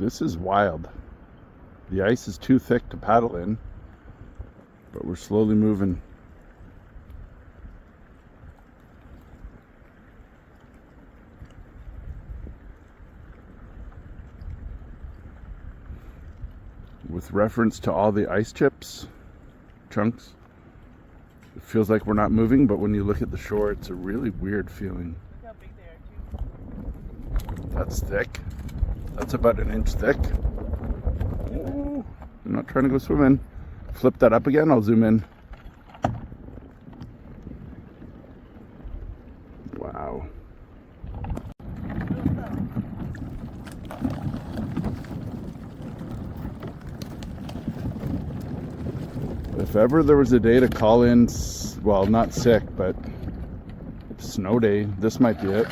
This is wild. The ice is too thick to paddle in, but we're slowly moving. With reference to all the ice chips, chunks, it feels like we're not moving, but when you look at the shore, it's a really weird feeling. Look how big they are too. That's thick. That's about an inch thick. Oh, I'm not trying to go swimming. Flip that up again, I'll zoom in. Wow. If ever there was a day to call in, well, not sick, but snow day, this might be it.